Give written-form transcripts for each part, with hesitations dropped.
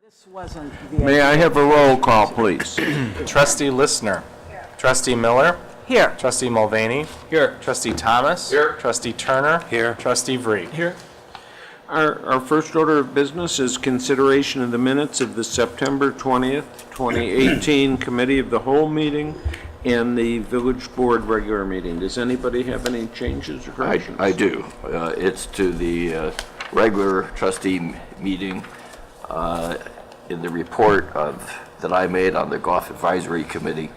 This wasn't the... May I have a roll call, please? Trustee Listner. Trustee Miller. Here. Trustee Mulvaney. Here. Trustee Thomas. Here. Trustee Turner. Here. Trustee Vree. Here. Our first order of business is consideration of the minutes of the September 20th, 2018 Committee of the Whole meeting and the Village Board regular meeting. Does anybody have any changes or corrections? I do. It's to the regular trustee meeting. In the report that I made on the Golf Advisory Committee,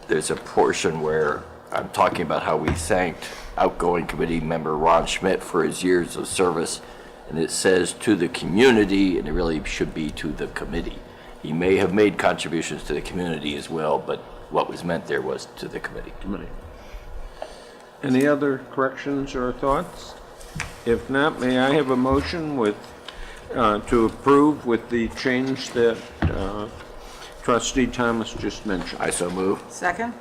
there's a portion where I'm talking about how we thanked outgoing committee member Ron Schmidt for his years of service, and it says to the community, and it really should be to the committee. He may have made contributions to the community as well, but what was meant there was to the committee. Any other corrections or thoughts? If not, may I have a motion with to approve with the change that Trustee Thomas just mentioned? I so move. Second?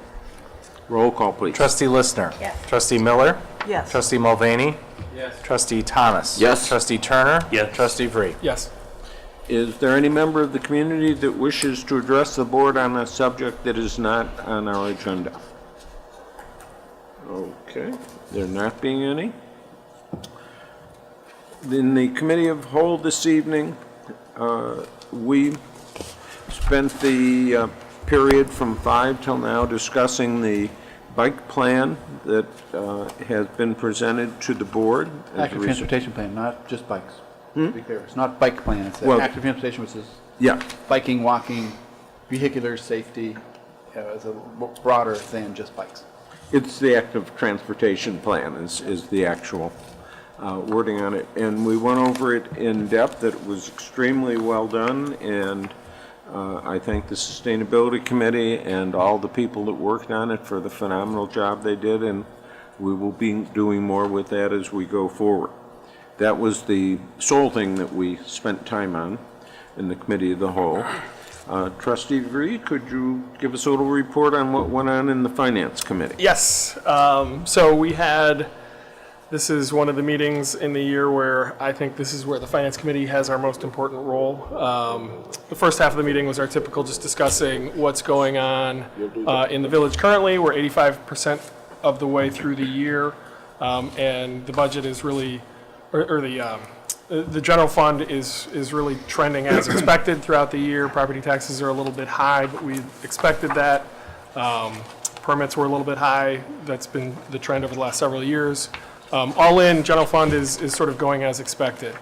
Roll call, please. Trustee Listner. Yes. Trustee Miller. Yes. Trustee Mulvaney. Yes. Trustee Thomas. Yes. Trustee Turner. Yes. Trustee Vree. Yes. Is there any member of the community that wishes to address the board on a subject that is not on our agenda? Okay, there not being any. In the Committee of Whole this evening, we spent the period from 5 till now discussing the bike plan that has been presented to the board. Active transportation plan, not just bikes. To be clear, it's not bike plan, it's Well- active transportation, which is Yeah, biking, walking, vehicular safety, is a broader than just bikes. it's the active transportation plan is the actual wording on it. And we went over it in depth. It was extremely well done, and I thank the Sustainability Committee and all the people that worked on it for the phenomenal job they did, and we will be doing more with that as we go forward. That was the sole thing that we spent time on in the Committee of the Whole. Trustee Vree, could you give us a little report on what went on in the Finance Committee? Yes. So we had, this is one of the meetings in the year where I think this is where the Finance Committee has our most important role. The first half of the meeting was our typical just discussing what's going on in the village currently. We're 85% of the way through the year, and the budget is really, the general fund is really trending as expected throughout the year. Property taxes are a little bit high, but we expected that. Permits were a little bit high. That's been the trend over the last several years. All in, general fund is sort of going as expected.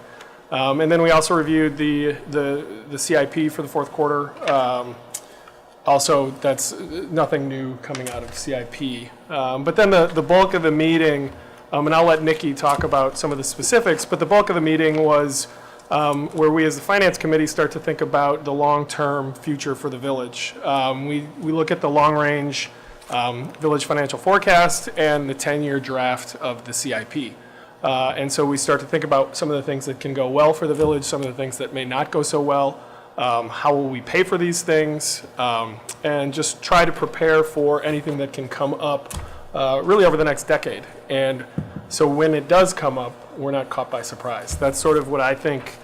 And then we also reviewed the CIP for the fourth quarter. Also, that's nothing new coming out of CIP. But then the bulk of the meeting, and I'll let Nikki talk about some of the specifics, but the bulk of the meeting was where we as the Finance Committee start to think about the long-term future for the village. We look at the long-range village financial forecast and the 10-year draft of the CIP. And so we start to think about some of the things that can go well for the village, some of the things that may not go so well, how will we pay for these things, and just try to prepare for anything that can come up really over the next decade. And so when it does come up, we're not caught by surprise. That's sort of what I think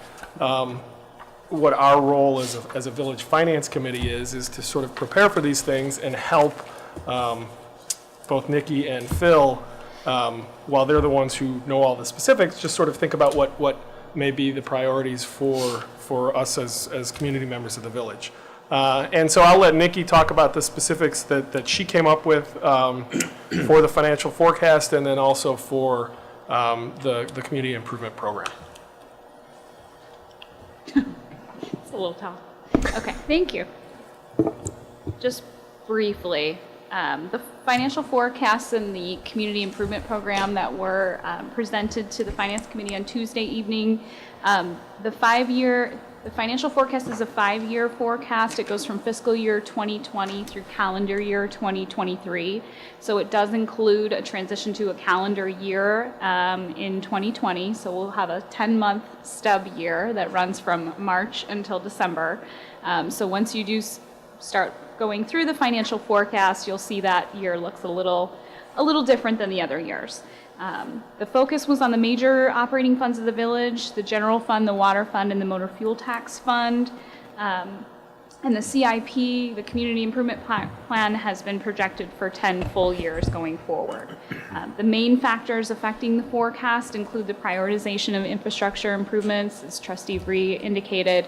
what our role as a village finance committee is to sort of prepare for these things and help both Nikki and Phil, while they're the ones who know all the specifics, just sort of think about what may be the priorities for us as community members of the village. And so I'll let Nikki talk about the specifics that she came up with for the financial forecast and then also for the community improvement program. It's a little tall. Okay, thank you. Just briefly, the financial forecasts and the community improvement program that were presented to the Finance Committee on Tuesday evening, the financial forecast is a 5-year forecast. It goes from fiscal year 2020 through calendar year 2023. So it does include a transition to a calendar year in 2020. So we'll have a 10-month stub year that runs from March until December. So once you do start going through the financial forecast, you'll see that year looks a little different than the other years. The focus was on the major operating funds of the village, the general fund, the water fund, and the motor fuel tax fund. And the CIP, the Community Improvement Plan, has been projected for 10 full years going forward. The main factors affecting the forecast include the prioritization of infrastructure improvements, as Trustee Bree indicated.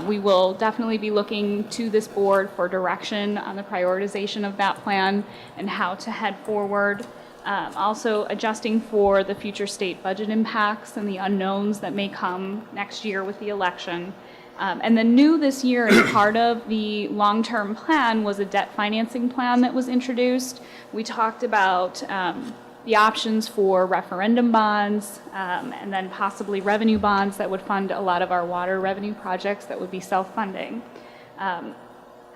We will definitely be looking to this board for direction on the prioritization of that plan and how to head forward. Also adjusting for the future state budget impacts and the unknowns that may come next year with the election. And then new this year as part of the long-term plan was a debt financing plan that was introduced. We talked about the options for referendum bonds and then possibly revenue bonds that would fund a lot of our water revenue projects that would be self-funding.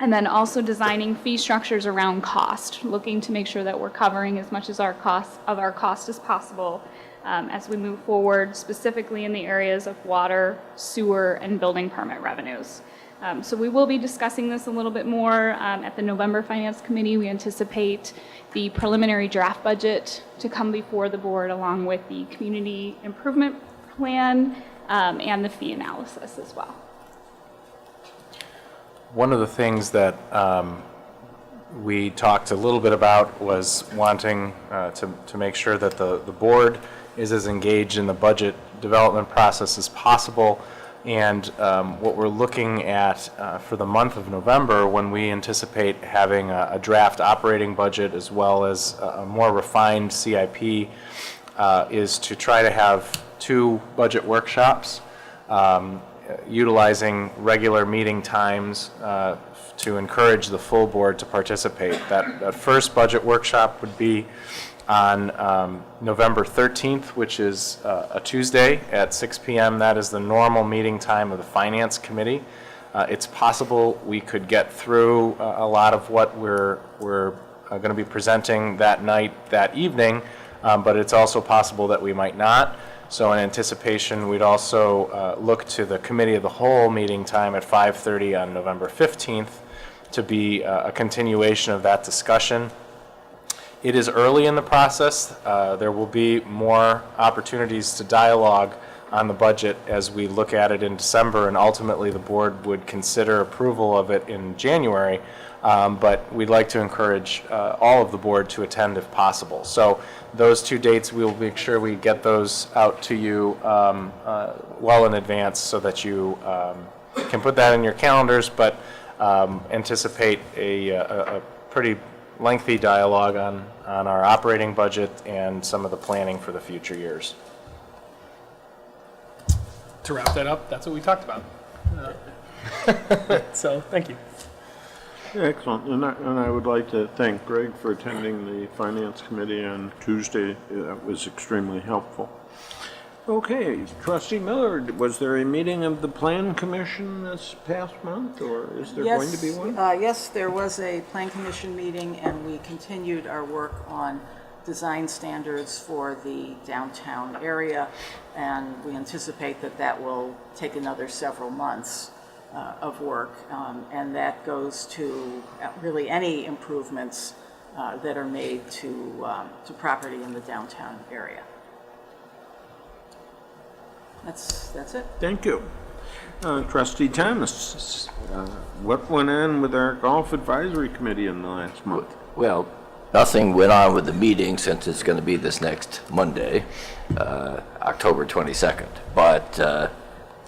And then also designing fee structures around cost, looking to make sure that we're covering as much as our cost as possible as we move forward, specifically in the areas of water, sewer, and building permit revenues. So we will be discussing this a little bit more at the November Finance Committee. We anticipate the preliminary draft budget to come before the board along with the community improvement plan and the fee analysis as well. One of the things that we talked a little bit about was wanting to make sure that the board is as engaged in the budget development process as possible. And what we're looking at for the month of November, when we anticipate having a draft operating budget as well as a more refined CIP, is to try to have 2 budget workshops utilizing regular meeting times to encourage the full board to participate. That first budget workshop would be on November 13th, which is a Tuesday at 6 p.m. That is the normal meeting time of the Finance Committee. It's possible we could get through a lot of what we're going to be presenting that night, that evening, but it's also possible that we might not. So in anticipation, we'd also look to the Committee of the Whole meeting time at 5:30 on November 15th to be a continuation of that discussion. It is early in the process. There will be more opportunities to dialogue on the budget as we look at it in December, and ultimately the board would consider approval of it in January. But we'd like to encourage all of the board to attend if possible. So those 2 dates, we'll make sure we get those out to you well in advance so that you can put that in your calendars, but anticipate a pretty lengthy dialogue on our operating budget and some of the planning for the future years. To wrap that up, that's what we talked about. So thank you. Excellent, and I would like to thank Greg for attending the Finance Committee on Tuesday. That was extremely helpful. Okay, Trustee Miller, was there a meeting of the Plan Commission this past month, or is there going to be one? Yes, there was a Plan Commission meeting, and we continued our work on design standards for the downtown area, and we anticipate that that will take another several months of work, and that goes to really any improvements that are made to property in the downtown area. That's it. Thank you. Trustee Thomas, what went on with our Golf Advisory Committee in the last month? Well, nothing went on with the meeting since it's going to be this next Monday, October 22nd. But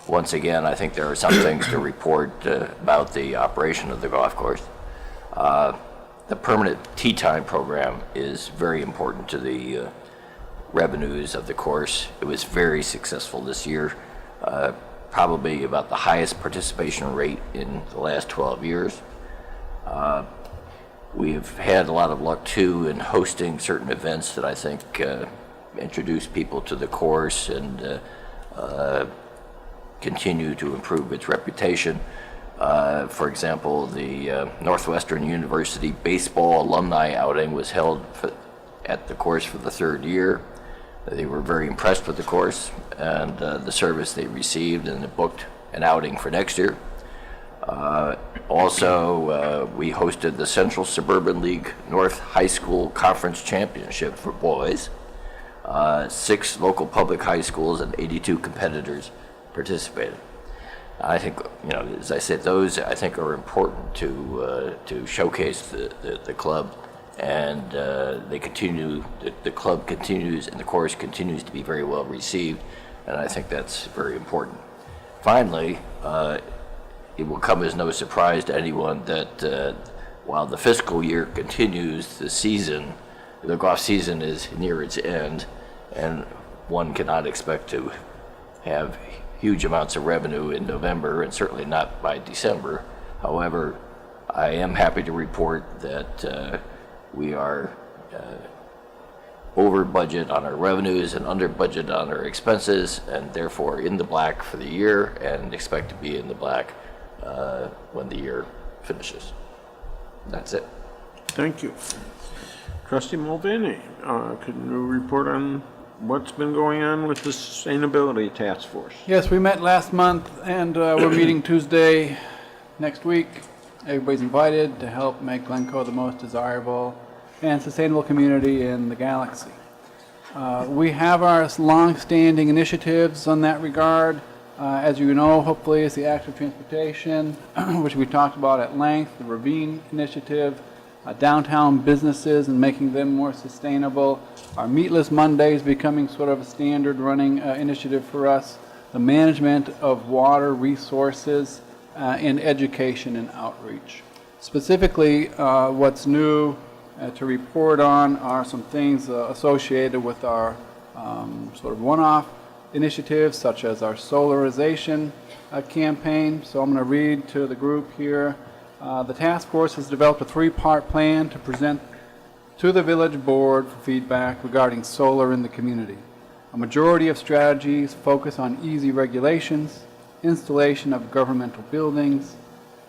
once again, I think there are some things to report about the operation of the golf course. The permanent tee time program is very important to the revenues of the course. It was very successful this year, probably about the highest participation rate in the last 12 years. We've had a lot of luck too in hosting certain events that I think introduce people to the course and continue to improve its reputation. For example, the Northwestern University baseball alumni outing was held at the course for the 3rd year. They were very impressed with the course and the service they received, and it booked an outing for next year. Also, we hosted the Central Suburban League North High School Conference Championship for boys. 6 local public high schools and 82 competitors participated. I think, as I said, those I think are important to showcase the club, and the club continues and the course continues to be very well received, and I think that's very important. Finally, it will come as no surprise to anyone that while the fiscal year continues, the golf season is near its end, and one cannot expect to have huge amounts of revenue in November, and certainly not by December. However, I am happy to report that we are over budget on our revenues and under budget on our expenses, and therefore in the black for the year, and expect to be in the black when the year finishes. That's it. Thank you. Trustee Mulvaney, could you report on what's been going on with the Sustainability Task Force? Yes, we met last month, and we're meeting Tuesday next week. Everybody's invited to help make Glencoe the most desirable and sustainable community in the galaxy. We have our long-standing initiatives on that regard. As you know, hopefully, it's the active transportation, which we talked about at length, the Ravine Initiative, downtown businesses and making them more sustainable, our Meatless Mondays becoming sort of a standard running initiative for us, the management of water resources, and education and outreach. Specifically, what's new to report on are some things associated with our sort of one-off initiatives, such as our solarization campaign. So I'm going to read to the group here. The task force has developed a 3-part plan to present to the village board for feedback regarding solar in the community. A majority of strategies focus on easy regulations, installation of governmental buildings,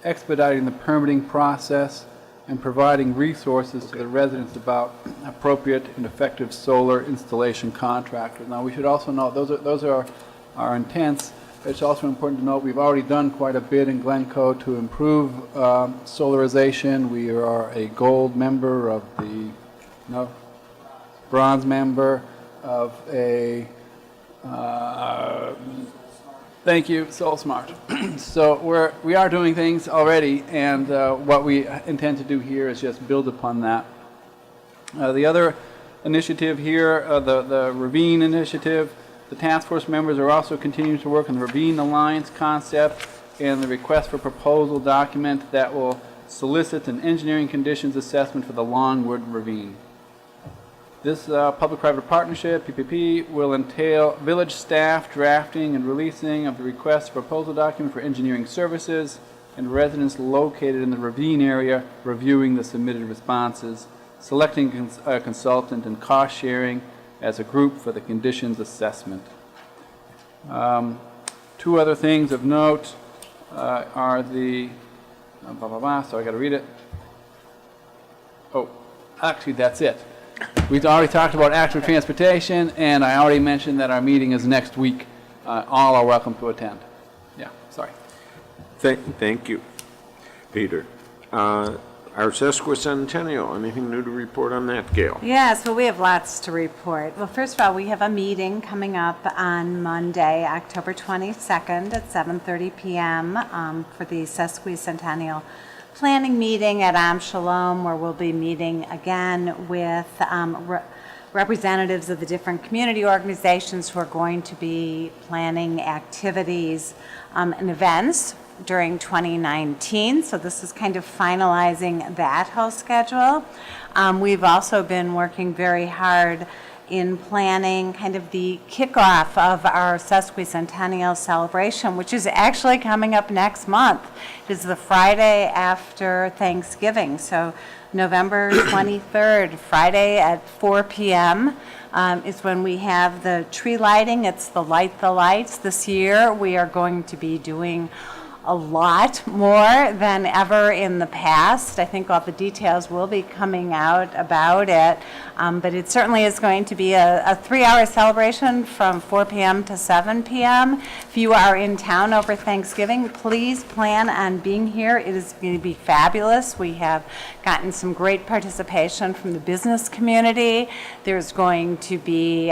expediting the permitting process, and providing resources to the residents about appropriate and effective solar installation contractors. Now, we should also note those are our intents. It's also important to note we've already done quite a bit in Glencoe to improve solarization. We are a gold member of bronze member of a thank you, Soul Smart. So we are doing things already, and what we intend to do here is just build upon that. The other initiative here, the Ravine Initiative, the task force members are also continuing to work on the Ravine Alliance concept and the request for proposal document that will solicit an engineering conditions assessment for the Longwood Ravine. This public-private partnership, PPP, will entail village staff drafting and releasing of the request proposal document for engineering services and residents located in the ravine area reviewing the submitted responses, selecting a consultant, and cost sharing as a group for the conditions assessment. 2 other things of note are the, so I got to read it. Oh, actually that's it. We've already talked about active transportation, and I already mentioned that our meeting is next week. All are welcome to attend. Yeah, sorry. Thank you, Peter. Our sesquicentennial, anything new to report on that, Gail? Yes, well, we have lots to report. Well, first of all, we have a meeting coming up on Monday, October 22nd at 7:30 p.m. For the sesquicentennial planning meeting at Am Shalom, where we'll be meeting again with representatives of the different community organizations who are going to be planning activities and events during 2019. So this is kind of finalizing that whole schedule. We've also been working very hard in planning kind of the kickoff of our sesquicentennial celebration, which is actually coming up next month. It is the Friday after Thanksgiving, so November 23rd, Friday at 4 p.m. Is when we have the tree lighting. It's the Light the Lights. This year we are going to be doing a lot more than ever in the past. I think all the details will be coming out about it, but it certainly is going to be a 3-hour celebration from 4 p.m. to 7 p.m. If you are in town over Thanksgiving, please plan on being here. It is going to be fabulous. We have gotten some great participation from the business community. There's going to be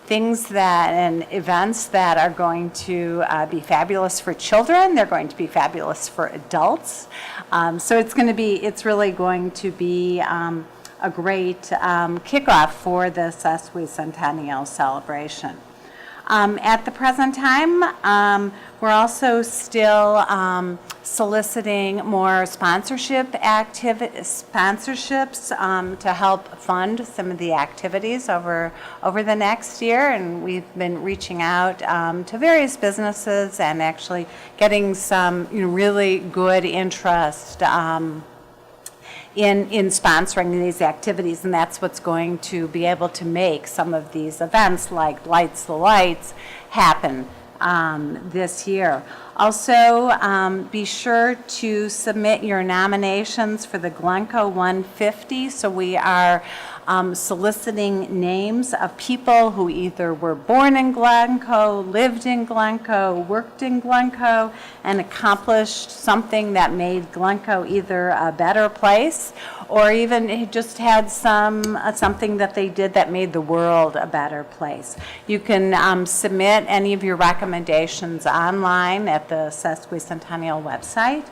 things and events that are going to be fabulous for children. They're going to be fabulous for adults. So it's really going to be a great kickoff for the sesquicentennial celebration. At the present time, we're also still soliciting more sponsorships to help fund some of the activities over the next year, and we've been reaching out to various businesses and actually getting some really good interest in sponsoring these activities, and that's what's going to be able to make some of these events like Lights the Lights happen this year. Also, be sure to submit your nominations for the Glencoe 150. So we are soliciting names of people who either were born in Glencoe, lived in Glencoe, worked in Glencoe, and accomplished something that made Glencoe either a better place or even just had something that they did that made the world a better place. You can submit any of your recommendations online at the Sesquicentennial website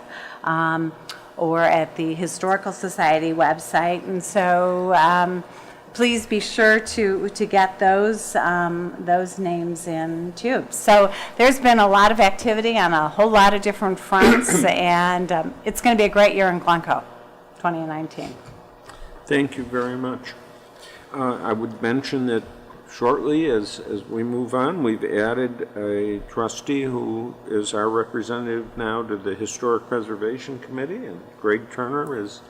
or at the Historical Society website, and so please be sure to get those names in too. So there's been a lot of activity on a whole lot of different fronts, and it's going to be a great year in Glencoe, 2019. Thank you very much. I would mention that shortly, as we move on, we've added a trustee who is our representative now to the Historic Preservation Committee, and Greg Turner, as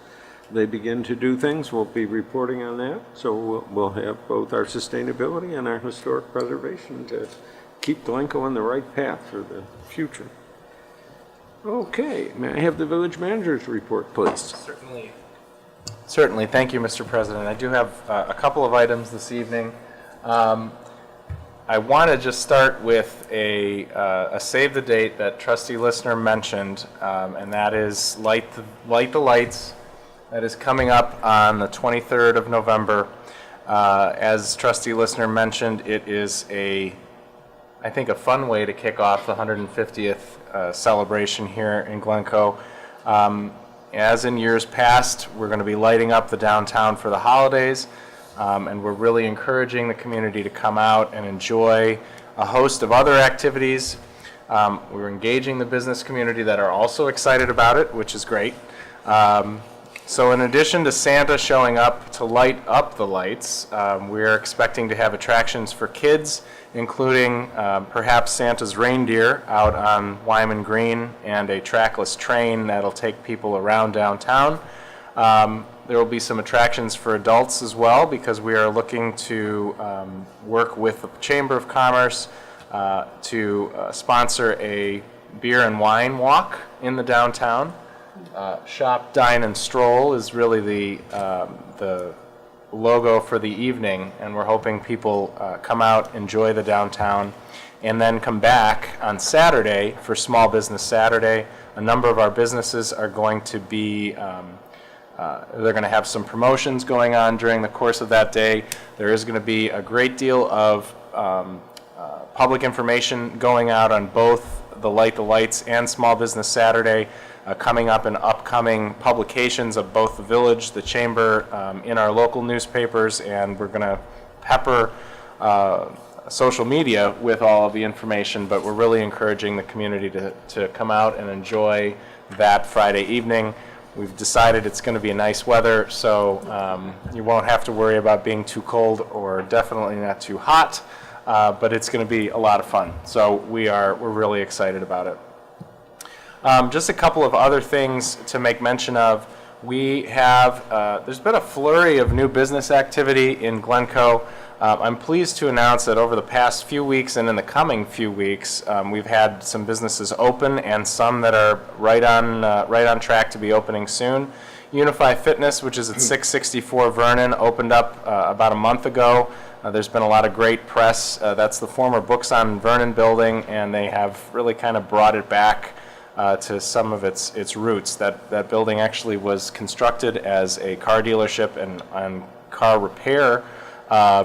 they begin to do things, we'll be reporting on that. So we'll have both our sustainability and our historic preservation to keep Glencoe on the right path for the future. Okay, may I have the village manager's report, please? Certainly. Thank you, Mr. President. I do have a couple of items this evening. I want to just start with a save the date that Trustee Listener mentioned, and that is Light the Lights. That is coming up on the 23rd of November. As Trustee Listener mentioned, it is I think a fun way to kick off the 150th celebration here in Glencoe. As in years past, we're going to be lighting up the downtown for the holidays. And we're really encouraging the community to come out and enjoy a host of other activities. We're engaging the business community that are also excited about it, which is great. So in addition to Santa showing up to light up the lights, we're expecting to have attractions for kids, including perhaps Santa's reindeer out on Wyman Green and a trackless train that'll take people around downtown. There will be some attractions for adults as well, because we are looking to work with the Chamber of Commerce to sponsor a beer and wine walk in the downtown. Shop, Dine, and Stroll is really the logo for the evening, and we're hoping people come out, enjoy the downtown, and then come back on Saturday for Small Business Saturday. A number of our businesses are going to be they're going to have some promotions going on during the course of that day. There is going to be a great deal of public information going out on both the Light the Lights and Small Business Saturday, coming up in upcoming publications of both the village, the chamber, in our local newspapers, and we're going to pepper social media with all of the information, but we're really encouraging the community to come out and enjoy that Friday evening. We've decided it's going to be nice weather, so you won't have to worry about being too cold or definitely not too hot, but it's going to be a lot of fun. So we're really excited about it. Just a couple of other things to make mention of. We have, there's been a flurry of new business activity in Glencoe. I'm pleased to announce that over the past few weeks and in the coming few weeks, we've had some businesses open and some that are right on track to be opening soon. Unify Fitness, which is at 664 Vernon, opened up about a month ago. There's been a lot of great press. That's the former Books on Vernon building, and they have really kind of brought it back to some of its roots. That building actually was constructed as a car dealership and car repair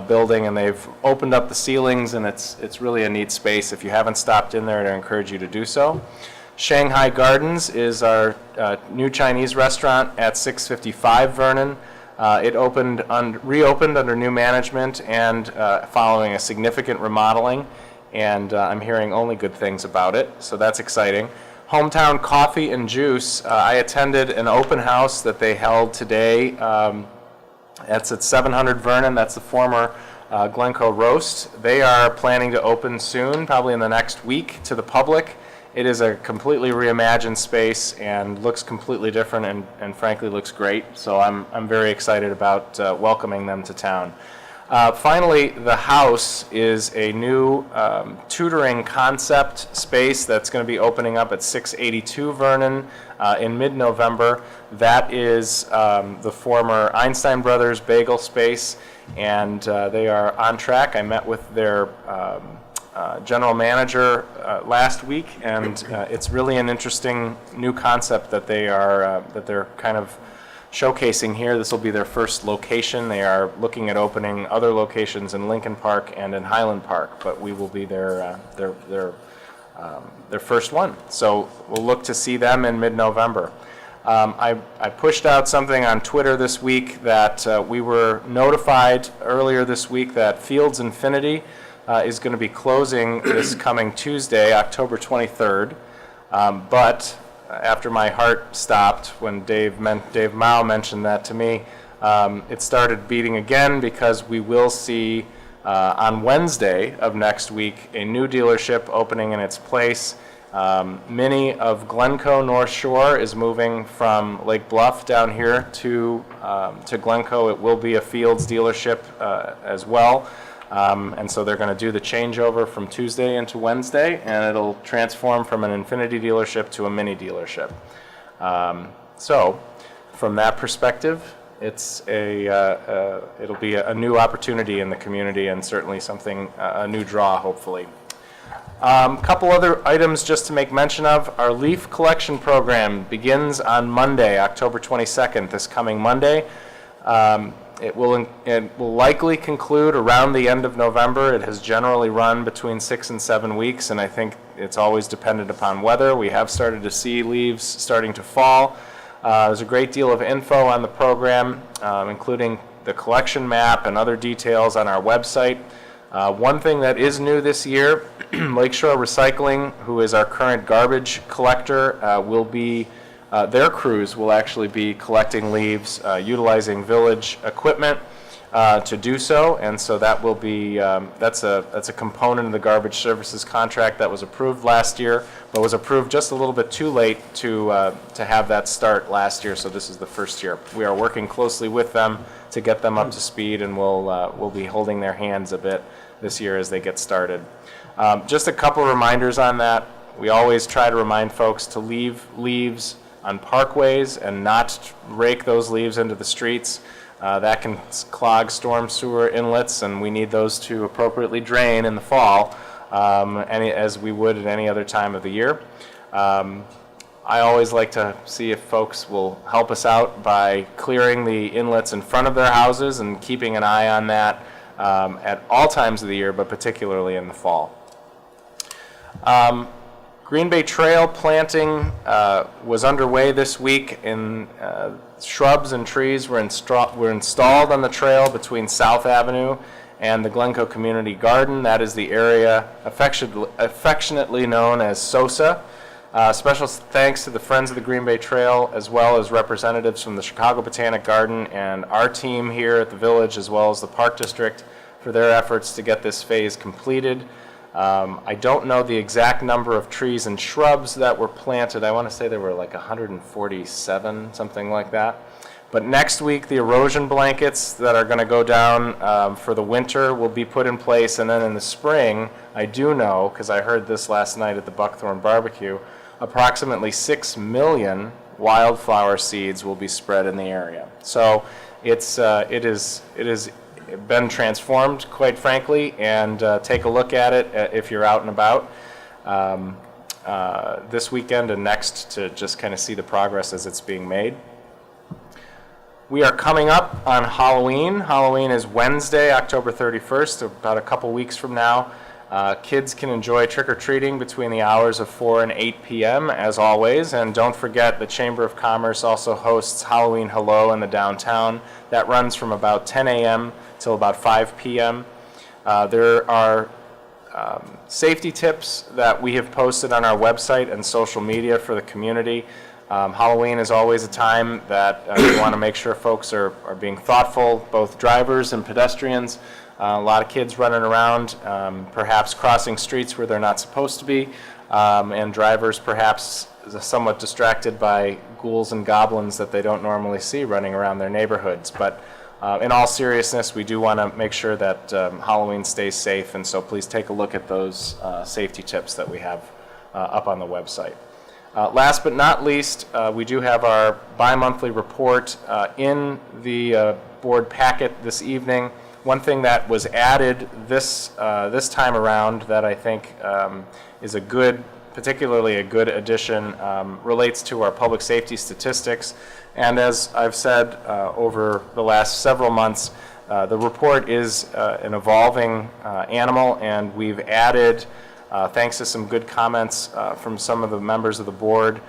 building, and they've opened up the ceilings, and it's really a neat space. If you haven't stopped in there, I'd encourage you to do so. Shanghai Gardens is our new Chinese restaurant at 655 Vernon. It reopened under new management and following a significant remodeling, and I'm hearing only good things about it, so that's exciting. Hometown Coffee and Juice, I attended an open house that they held today. That's at 700 Vernon. That's the former Glencoe Roast. They are planning to open soon, probably in the next week, to the public. It is a completely reimagined space and looks completely different and frankly looks great. So I'm very excited about welcoming them to town. Finally, The House is a new tutoring concept space that's going to be opening up at 682 Vernon in mid-November. That is the former Einstein Brothers bagel space, and they are on track. I met with their general manager last week, and it's really an interesting new concept that they're kind of showcasing here. This will be their first location. They are looking at opening other locations in Lincoln Park and in Highland Park, but we will be their first one. So we'll look to see them in mid-November. I pushed out something on Twitter this week that we were notified earlier this week that Fields Infinity is going to be closing this coming Tuesday, October 23rd. But after my heart stopped when Dave Mao mentioned that to me, it started beating again because we will see on Wednesday of next week a new dealership opening in its place. Mini of Glencoe North Shore is moving from Lake Bluff down here to Glencoe. It will be a Fields dealership as well. And so they're going to do the changeover from Tuesday into Wednesday, and it'll transform from an Infinity dealership to a Mini dealership. So from that perspective, it'll be a new opportunity in the community and certainly something, a new draw, hopefully. Couple other items just to make mention of. Our leaf collection program begins on Monday, October 22nd, this coming Monday. It will likely conclude around the end of November. It has generally run between 6 and 7 weeks, and I think it's always dependent upon weather. We have started to see leaves starting to fall. There's a great deal of info on the program, including the collection map and other details on our website. One thing that is new this year, Lakeshore Recycling, who is our current garbage collector, their crews will actually be collecting leaves, utilizing village equipment to do so, and so that will be that's a component of the garbage services contract that was approved last year, but was approved just a little bit too late to have that start last year. So this is the first year. We are working closely with them to get them up to speed, and we'll be holding their hands a bit this year as they get started. Just a couple reminders on that. We always try to remind folks to leave leaves on parkways and not rake those leaves into the streets. That can clog storm sewer inlets, and we need those to appropriately drain in the fall, as we would at any other time of the year. I always like to see if folks will help us out by clearing the inlets in front of their houses and keeping an eye on that at all times of the year, but particularly in the fall. Green Bay Trail planting was underway this week. Shrubs and trees were installed on the trail between South Avenue and the Glencoe Community Garden. That is the area affectionately known as SOSA. Special thanks to the Friends of the Green Bay Trail, as well as representatives from the Chicago Botanic Garden and our team here at the Village, as well as the Park District, for their efforts to get this phase completed. I don't know the exact number of trees and shrubs that were planted. I want to say there were like 147, something like that. But next week, the erosion blankets that are going to go down for the winter will be put in place, and then in the spring, I do know, because I heard this last night at the Buckthorn Barbecue, approximately 6 million wildflower seeds will be spread in the area. So it has been transformed, quite frankly, and take a look at it if you're out and about this weekend and next to just kind of see the progress as it's being made. We are coming up on Halloween. Halloween is Wednesday, October 31st, about a couple weeks from now. Kids can enjoy trick-or-treating between the hours of 4 and 8 p.m. as always. And don't forget, the Chamber of Commerce also hosts Halloween Hello in the downtown. That runs from about 10 a.m. till about 5 p.m. There are safety tips that we have posted on our website and social media for the community. Halloween is always a time that we want to make sure folks are being thoughtful, both drivers and pedestrians. A lot of kids running around, perhaps crossing streets where they're not supposed to be, and drivers perhaps somewhat distracted by ghouls and goblins that they don't normally see running around their neighborhoods. But in all seriousness, we do want to make sure that Halloween stays safe, and so please take a look at those safety tips that we have up on the website. Last but not least, we do have our bi-monthly report in the board packet this evening. One thing that was added this time around that I think is particularly a good addition, relates to our public safety statistics. And as I've said over the last several months, the report is an evolving animal, and we've added, thanks to some good comments from some of the members of the board,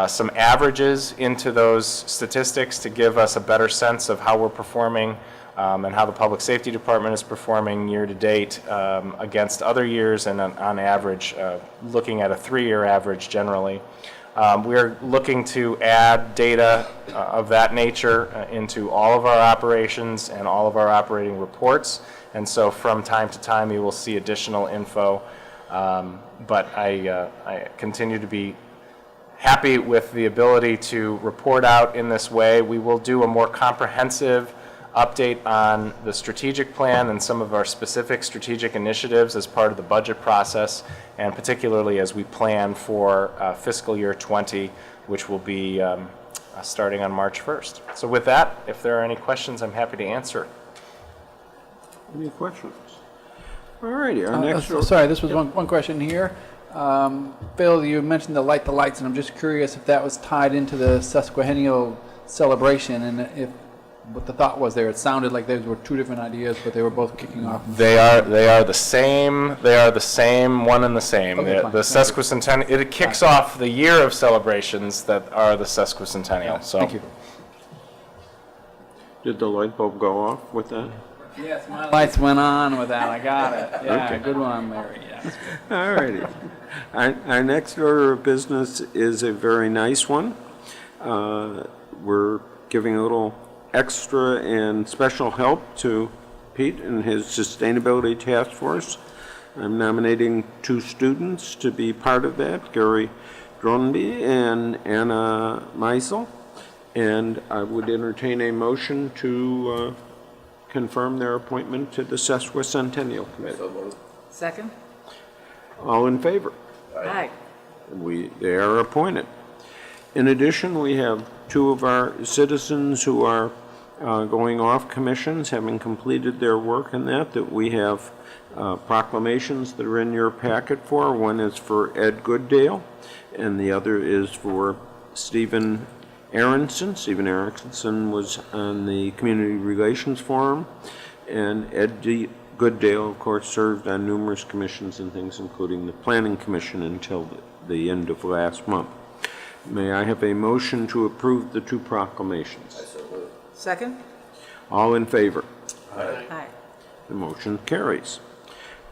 some averages into those statistics to give us a better sense of how we're performing and how the Public Safety Department is performing year to date against other years, and on average, looking at a 3-year average generally. We're looking to add data of that nature into all of our operations and all of our operating reports, and so from time to time you will see additional info. But I continue to be happy with the ability to report out in this way. We will do a more comprehensive update on the strategic plan and some of our specific strategic initiatives as part of the budget process, and particularly as we plan for fiscal year 20, which will be starting on March 1st. So with that, if there are any questions, I'm happy to answer. Any questions? All righty, our next... Sorry, this was one question here. Bill, you mentioned the lights, and I'm just curious if that was tied into the sesquicentennial celebration, and if what the thought was there. It sounded like those were two different ideas, but they were both kicking off. They are the same. They are the same, one and the same. Okay, the sesquicentennial. It kicks off the year of celebrations that are the sesquicentennial. So. Thank you. Did the light bulb go off with that? Yes, my lights went on with that. I got it. Yeah, Okay. Good one, Larry. Yes. All righty. Our next order of business is a very nice one. We're giving a little extra and special help to Pete and his sustainability task force. I'm nominating 2 students to be part of that, Gary Dronby and Anna Meisel. And I would entertain a motion to confirm their appointment to the Sesquicentennial Committee. Second? All in favor? Aye. They are appointed. In addition, we have 2 of our citizens who are going off commissions, having completed their work in that we have proclamations that are in your packet for. One is for Ed Gooddale, and the other is for Stephen Aronson. Stephen Aronson was on the Community Relations Forum, and Ed Gooddale, of course, served on numerous commissions and things, including the Planning Commission until the end of last month. May I have a motion to approve the 2 proclamations? Second? All in favor? Aye. The motion carries.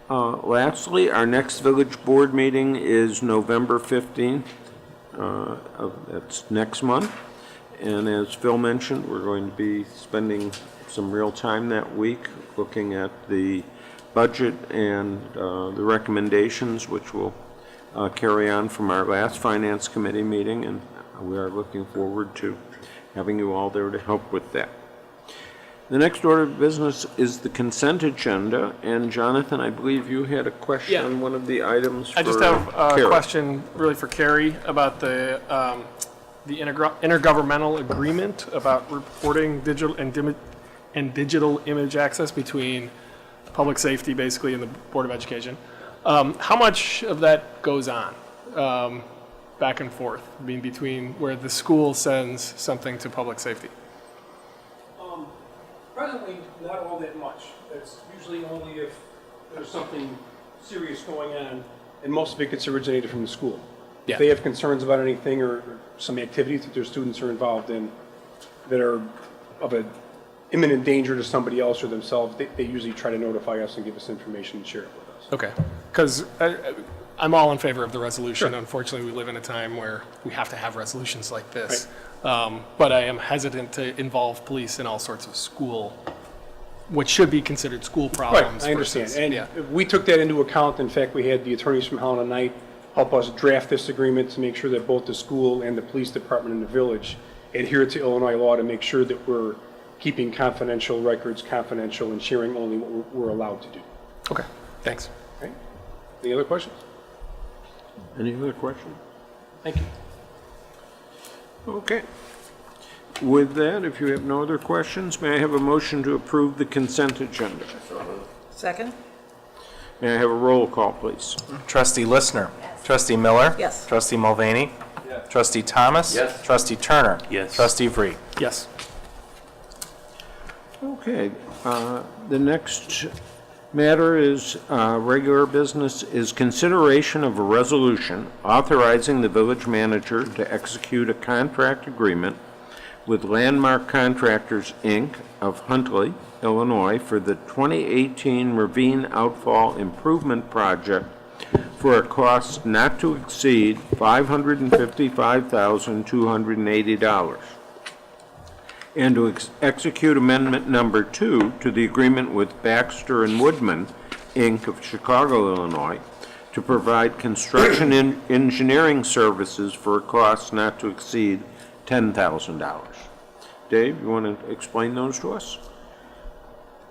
Lastly, our next village board meeting is November 15th. That's next month. And as Phil mentioned, we're going to be spending some real time that week looking at the budget and the recommendations, which will carry on from our last Finance Committee meeting, and we are looking forward to having you all there to help with that. The next order of business is the consent agenda, and Jonathan, I believe you had a question Yeah. on one of the items for I just have a Carrie. question really for Carrie about the intergovernmental agreement about reporting digital and digital image access between public safety, basically, and the Board of Education. How much of that goes on back and forth, I mean, between where the school sends something to public safety? Presently, not all that much. It's usually only if there's something serious going on, and most of it gets originated from the school. Yeah. If they have concerns about anything or some activities that their students are involved in that are of an imminent danger to somebody else or themselves, they usually try to notify us and give us information and share it with us. Okay, because I'm all in favor of the resolution. Sure. Unfortunately, we live in a time where we have to have resolutions like this. But I am hesitant to involve police in all sorts of school, what should be considered school problems. Right, I understand. versus- And yeah. we took that into account. In fact, we had the attorneys from Holland and Knight help us draft this agreement to make sure that both the school and the police department in the village adhere to Illinois law to make sure that we're keeping confidential records confidential and sharing only what we're allowed to do. Okay, thanks. Okay? Any other questions? Any other questions? Thank you. Okay. With that, if you have no other questions, may I have a motion to approve the consent agenda? Second? May I have a roll call, please? Trustee Listener. Trustee Miller. Yes. Trustee Mulvaney. Trustee Thomas. Yes. Trustee Turner. Yes. Trustee Vree. Yes. Okay, the next matter is, regular business, is consideration of a resolution authorizing the village manager to execute a contract agreement with Landmark Contractors, Inc. of Huntley, Illinois, for the 2018 Ravine Outfall Improvement Project for a cost not to exceed $555,280. And to execute Amendment Number 2 to the agreement with Baxter and Woodman, Inc. of Chicago, Illinois, to provide construction engineering services for a cost not to exceed $10,000. Dave, you want to explain those to us?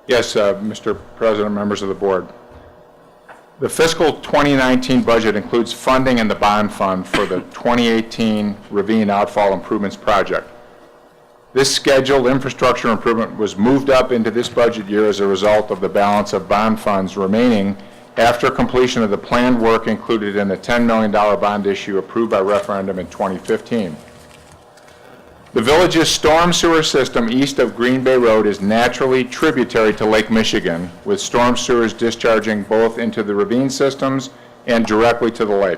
Yes, Mr. President, members of the board. The fiscal 2019 budget includes funding in the bond fund for the 2018 Ravine Outfall Improvements Project. This scheduled infrastructure improvement was moved up into this budget year as a result of the balance of bond funds remaining after completion of the planned work included in the $10 million bond issue approved by referendum in 2015. The village's storm sewer system east of Green Bay Road is naturally tributary to Lake Michigan, with storm sewers discharging both into the ravine systems and directly to the lake.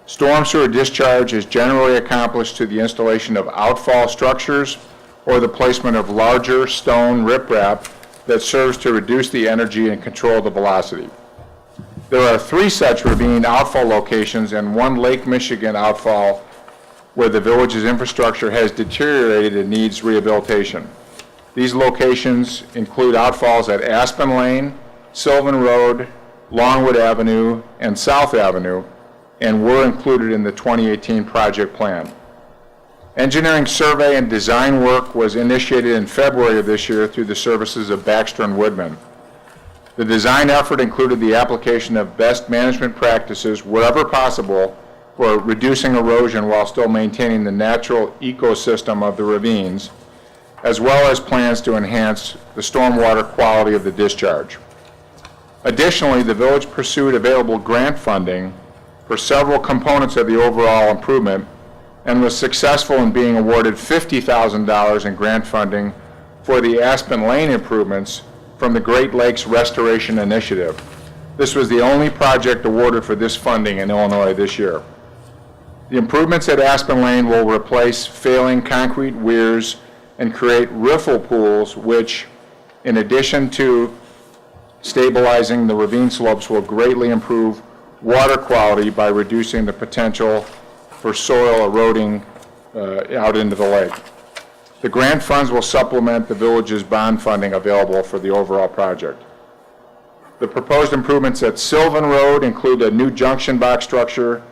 Storm sewer discharge is generally accomplished through the installation of outfall structures or the placement of larger stone riprap that serves to reduce the energy and control the velocity. There are 3 such ravine outfall locations and 1 Lake Michigan outfall where the village's infrastructure has deteriorated and needs rehabilitation. These locations include outfalls at Aspen Lane, Sylvan Road, Longwood Avenue, and South Avenue, and were included in the 2018 project plan. Engineering survey and design work was initiated in February of this year through the services of Baxter and Woodman. The design effort included the application of best management practices wherever possible for reducing erosion while still maintaining the natural ecosystem of the ravines, as well as plans to enhance the stormwater quality of the discharge. Additionally, the village pursued available grant funding for several components of the overall improvement and was successful in being awarded $50,000 in grant funding for the Aspen Lane improvements from the Great Lakes Restoration Initiative. This was the only project awarded for this funding in Illinois this year. The improvements at Aspen Lane will replace failing concrete weirs and create riffle pools, which, in addition to stabilizing the ravine slopes, will greatly improve water quality by reducing the potential for soil eroding out into the lake. The grant funds will supplement the village's bond funding available for the overall project. The proposed improvements at Sylvan Road include a new junction box structure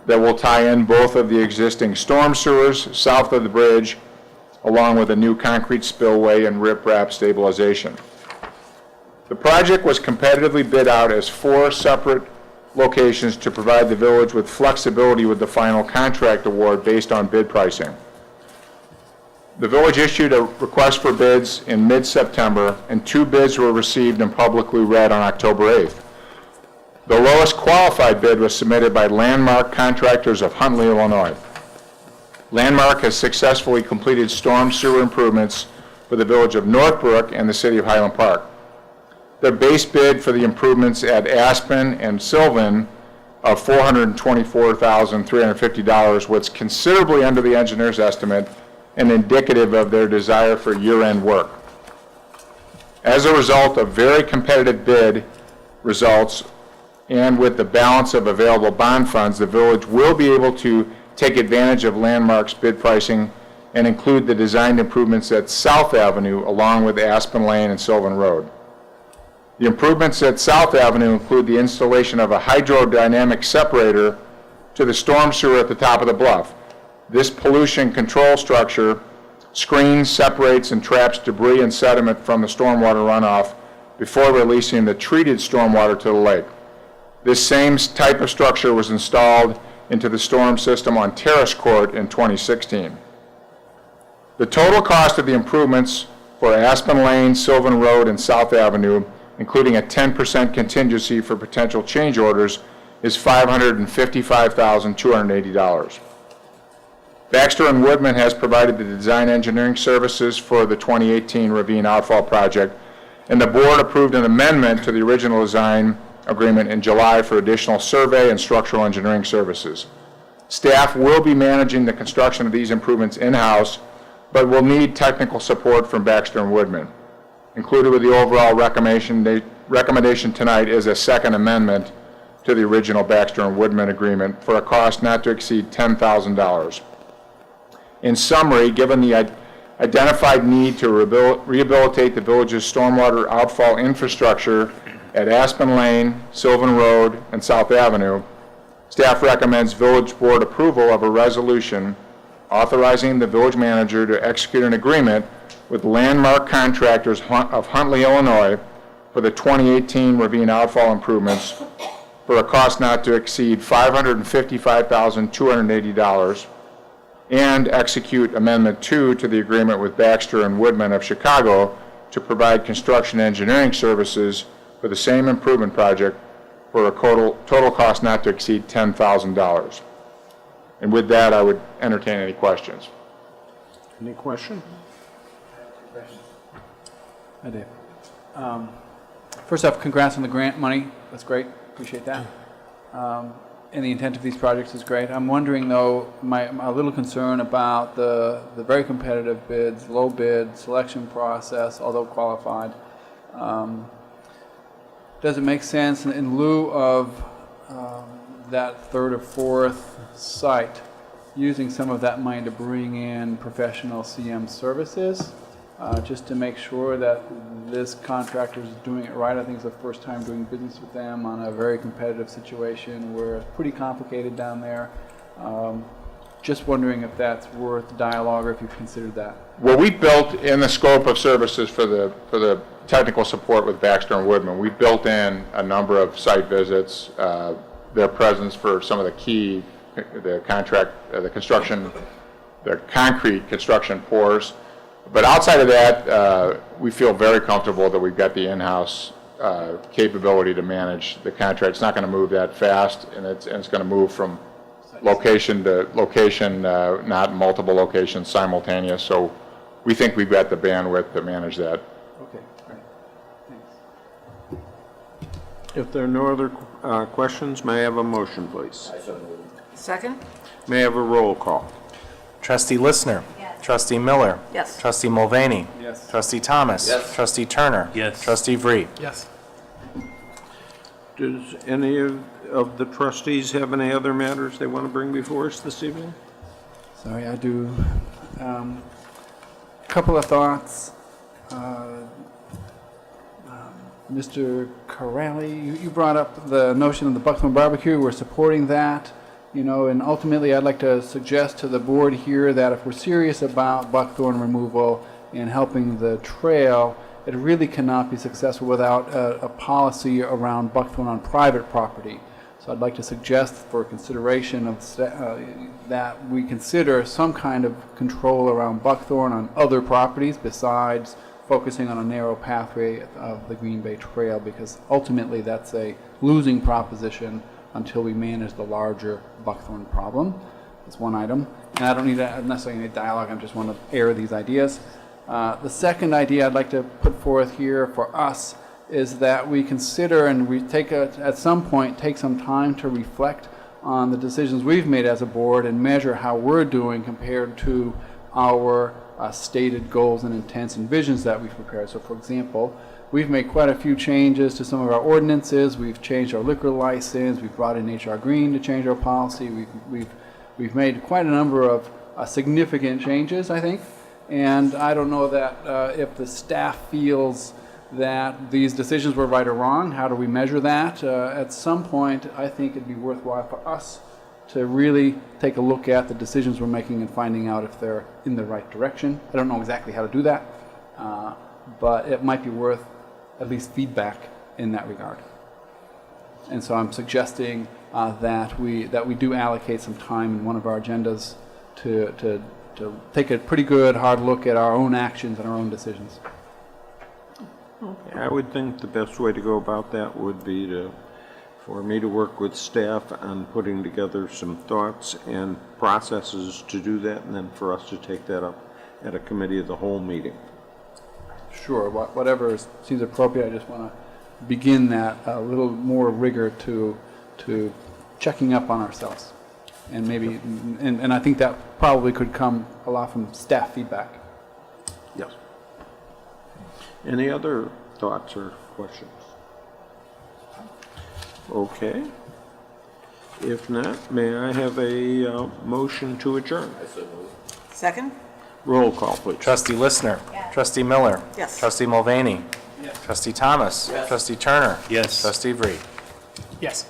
that will tie in both of the existing storm sewers south of the bridge along with a new concrete spillway and riprap stabilization. The project was competitively bid out as 4 separate locations to provide the village with flexibility with the final contract award based on bid pricing. The village issued a request for bids in mid-September, and 2 bids were received and publicly read on October 8th. The lowest qualified bid was submitted by Landmark Contractors of Huntley, Illinois. Landmark has successfully completed storm sewer improvements for the village of Northbrook and the city of Highland Park. Their base bid for the improvements at Aspen and Sylvan of $424,350 was considerably under the engineer's estimate and indicative of their desire for year-end work. As a result of very competitive bid results and with the balance of available bond funds, the village will be able to take advantage of Landmark's bid pricing and include the designed improvements at South Avenue along with Aspen Lane and Sylvan Road. The improvements at South Avenue include the installation of a hydrodynamic separator to the storm sewer at the top of the bluff. This pollution control structure screens, separates, and traps debris and sediment from the stormwater runoff before releasing the treated stormwater to the lake. This same type of structure was installed into the storm system on Terrace Court in 2016. The total cost of the improvements for Aspen Lane, Sylvan Road, and South Avenue, including a 10% contingency for potential change orders, is $555,280. Baxter & Woodman has provided the design engineering services for the 2018 ravine outfall project, and the board approved an amendment to the original design agreement in July for additional survey and structural engineering services. Staff will be managing the construction of these improvements in-house, but will need technical support from Baxter & Woodman. Included with the overall recommendation tonight is a second amendment to the original Baxter & Woodman agreement for a cost not to exceed $10,000. In summary, given the identified need to rehabilitate the village's stormwater outfall infrastructure at Aspen Lane, Sylvan Road, and South Avenue, staff recommends village board approval of a resolution authorizing the village manager to execute an agreement with Landmark Contractors of Huntley, Illinois for the 2018 ravine outfall improvements for a cost not to exceed $555,280, and execute Amendment 2 to the agreement with Baxter & Woodman of Chicago to provide construction engineering services for the same improvement project for a total cost not to exceed $10,000. And with that, I would entertain any questions. Any question? I do. First off, congrats on the grant money. That's great. Appreciate that. And the intent of these projects is great. I'm wondering, though, a little concern about the very competitive bids, low bid selection process, although qualified. Does it make sense in lieu of that third or fourth site, using some of that money to bring in professional CM services, just to make sure that this contractor is doing it right? I think it's the first time doing business with them on a very competitive situation where it's pretty complicated down there. Just wondering if that's worth dialogue or if you've considered that. Well, we built in the scope of services for the technical support with Baxter & Woodman, we built in a number of site visits, their presence for some of the key, the concrete construction pours. But outside of that, we feel very comfortable that we've got the in-house capability to manage the contract. It's not going to move that fast, and it's going to move from location to location, not multiple locations simultaneous. So we think we've got the bandwidth to manage that. Okay, great. Thanks. If there are no other questions, may I have a motion, please? Second? May I have a roll call? Trustee Listener. Yes. Trustee Miller. Yes. Trustee Mulvaney. Yes. Trustee Thomas. Yes. Trustee Turner. Yes. Trustee Vree. Yes. Does any of the trustees have any other matters they want to bring before us this evening? Sorry, I do. Couple of thoughts. Mr. Corrali, you brought up the notion of the Buxman Barbecue. We're supporting that. You know, and ultimately, I'd like to suggest to the board here that if we're serious about buckthorn removal and helping the trail, it really cannot be successful without a policy around buckthorn on private property. So I'd like to suggest for consideration of that we consider some kind of control around buckthorn on other properties besides focusing on a narrow pathway of the Green Bay Trail, because ultimately that's a losing proposition until we manage the larger buckthorn problem. That's one item. And I don't need necessarily any dialogue, I just want to air these ideas. The second idea I'd like to put forth here for us is that we consider and we at some point take some time to reflect on the decisions we've made as a board and measure how we're doing compared to our stated goals and intents and visions that we've prepared. So for example, we've made quite a few changes to some of our ordinances. We've changed our liquor license. We've brought in HR Green to change our policy. We've made quite a number of significant changes, I think. And I don't know that if the staff feels that these decisions were right or wrong. How do we measure that? At some point, I think it'd be worthwhile for us to really take a look at the decisions we're making and finding out if they're in the right direction. I don't know exactly how to do that, but it might be worth at least feedback in that regard. And so I'm suggesting that we do allocate some time in one of our agendas to take a pretty good hard look at our own actions and our own decisions. I would think the best way to go about that would be for me to work with staff on putting together some thoughts and processes to do that, and then for us to take that up at a committee of the whole meeting. Sure, whatever seems appropriate. I just want to begin that a little more rigor to checking up on ourselves, and maybe, and I think that probably could come a lot from staff feedback. Yes. Any other thoughts or questions? Okay. If not, may I have a motion to adjourn? Second? Roll call, please. Trustee Listner. Trustee Miller. Yes. Trustee Mulvaney. Trustee Thomas. Trustee Turner. Yes. Trustee Vree. Yes.